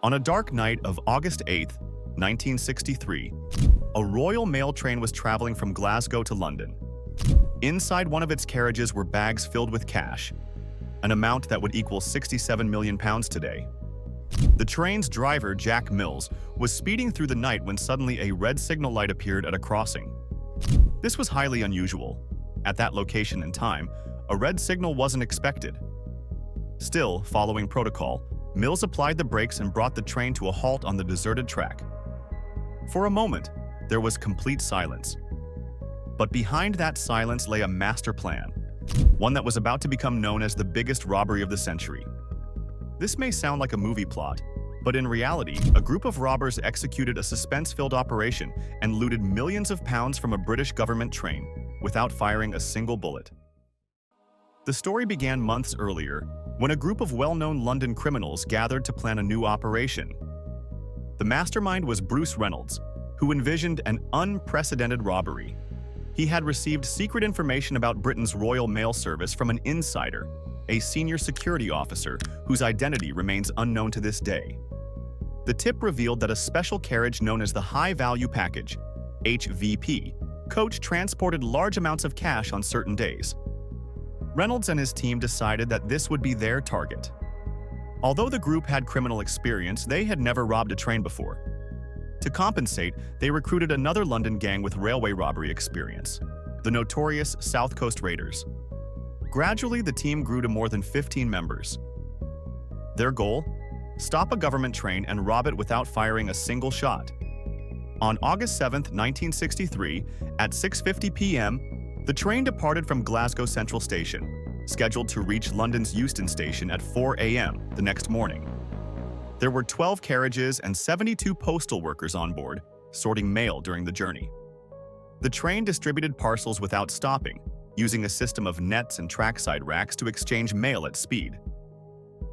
On a dark night of August 8th, 1963, a Royal Mail train was traveling from Glasgow to London. Inside one of its carriages were bags filled with cash, an amount that would equal £67 million today. The train's driver, Jack Mills, was speeding through the night when suddenly a red signal light appeared at a crossing. This was highly unusual. At that location and time, a red signal wasn't expected. Still, following protocol, Mills applied the brakes and brought the train to a halt on the deserted track. For a moment, there was complete silence. But behind that silence lay a master plan, one that was about to become known as the biggest robbery of the century. This may sound like a movie plot, but in reality, a group of robbers executed a suspense-filled operation and looted millions of pounds from a British government train without firing a single bullet. The story began months earlier, when a group of well-known London criminals gathered to plan a new operation. The mastermind was Bruce Reynolds, who envisioned an unprecedented robbery. He had received secret information about Britain's Royal Mail Service from an insider, a senior security officer whose identity remains unknown to this day. The tip revealed that a special carriage known as the High Value Package, HVP, coach transported large amounts of cash on certain days. Reynolds and his team decided that this would be their target. Although the group had criminal experience, they had never robbed a train before. To compensate, they recruited another London gang with railway robbery experience, the notorious South Coast Raiders. Gradually, the team grew to more than 15 members. Their goal? Stop a government train and rob it without firing a single shot. On August 7, 1963, at 6:50 p.m., the train departed from Glasgow Central Station, scheduled to reach London's Euston Station at 4 a.m. the next morning. There were 12 carriages and 72 postal workers on board, sorting mail during the journey. The train distributed parcels without stopping, using a system of nets and trackside racks to exchange mail at speed.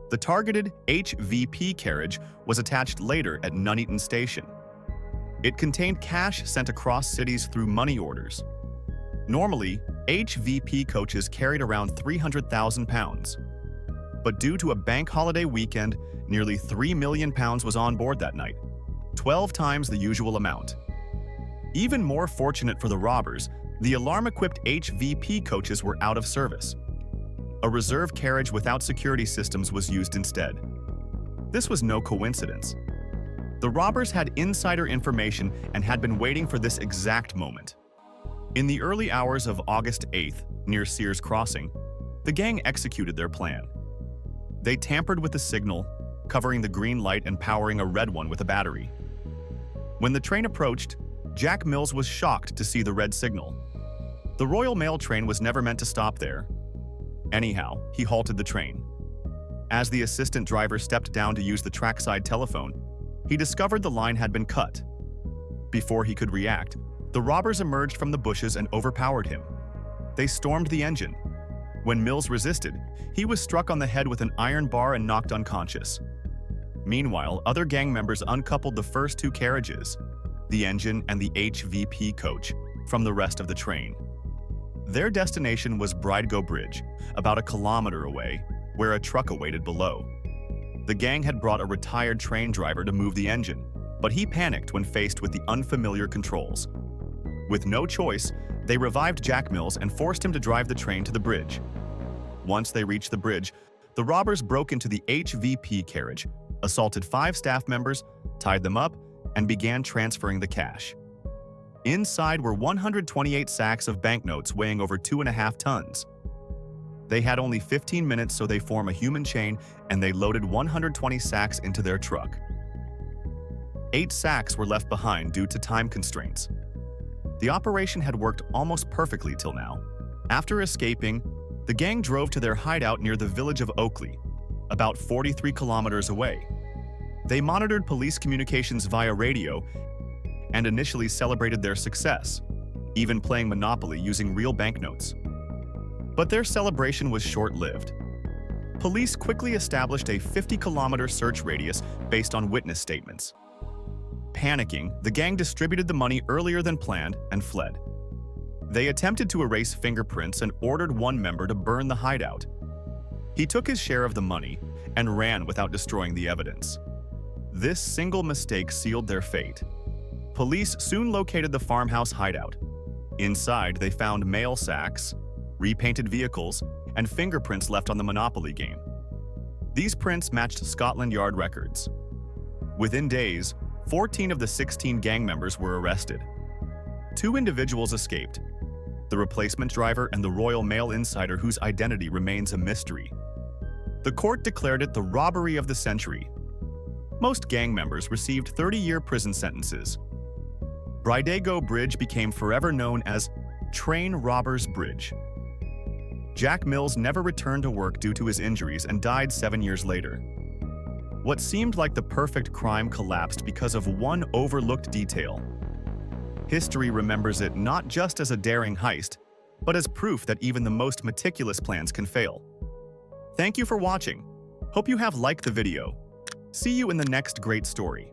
The targeted HVP carriage was attached later at Nuneaton Station. It contained cash sent across cities through money orders. Normally, HVP coaches carried around £300,000. But due to a bank holiday weekend, nearly £3 million was on board that night, 12 times the usual amount. Even more fortunate for the robbers, the alarm-equipped HVP coaches were out of service. A reserve carriage without security systems was used instead. This was no coincidence. The robbers had insider information and had been waiting for this exact moment. In the early hours of August 8th, near Sears Crossing, the gang executed their plan. They tampered with the signal, covering the green light and powering a red one with a battery. When the train approached, Jack Mills was shocked to see the red signal. The Royal Mail train was never meant to stop there. Anyhow, he halted the train. As the assistant driver stepped down to use the trackside telephone, he discovered the line had been cut. Before he could react, the robbers emerged from the bushes and overpowered him. They stormed the engine. When Mills resisted, he was struck on the head with an iron bar and knocked unconscious. Meanwhile, other gang members uncoupled the first two carriages, the engine and the HVP coach, from the rest of the train. Their destination was Bridego Bridge, about a kilometer away, where a truck awaited below. The gang had brought a retired train driver to move the engine, but he panicked when faced with the unfamiliar controls. With no choice, they revived Jack Mills and forced him to drive the train to the bridge. Once they reached the bridge, the robbers broke into the HVP carriage, assaulted 5 staff members, tied them up, and began transferring the cash. Inside were 128 sacks of banknotes weighing over 2.5 tons. They had only 15 minutes, so they form a human chain, and they loaded 120 sacks into their truck. 8 sacks were left behind due to time constraints. The operation had worked almost perfectly till now. After escaping, the gang drove to their hideout near the village of Oakley, about 43 kilometers away. They monitored police communications via radio and initially celebrated their success, even playing Monopoly using real banknotes. But their celebration was short-lived. Police quickly established a 50-kilometer search radius based on witness statements. Panicking, the gang distributed the money earlier than planned and fled. They attempted to erase fingerprints and ordered one member to burn the hideout. He took his share of the money and ran without destroying the evidence. This single mistake sealed their fate. Police soon located the farmhouse hideout. Inside, they found mail sacks, repainted vehicles, and fingerprints left on the Monopoly game. These prints matched Scotland Yard records. Within days, 14 of the 16 gang members were arrested. 2 individuals escaped, the replacement driver and the Royal Mail insider whose identity remains a mystery. The court declared it the robbery of the century. Most gang members received 30-year prison sentences. Brydego Bridge became forever known as Train Robbers Bridge. Jack Mills never returned to work due to his injuries and died 7 years later. What seemed like the perfect crime collapsed because of one overlooked detail. History remembers it not just as a daring heist, but as proof that even the most meticulous plans can fail. Thank you for watching. Hope you have liked the video. See you in the next great story.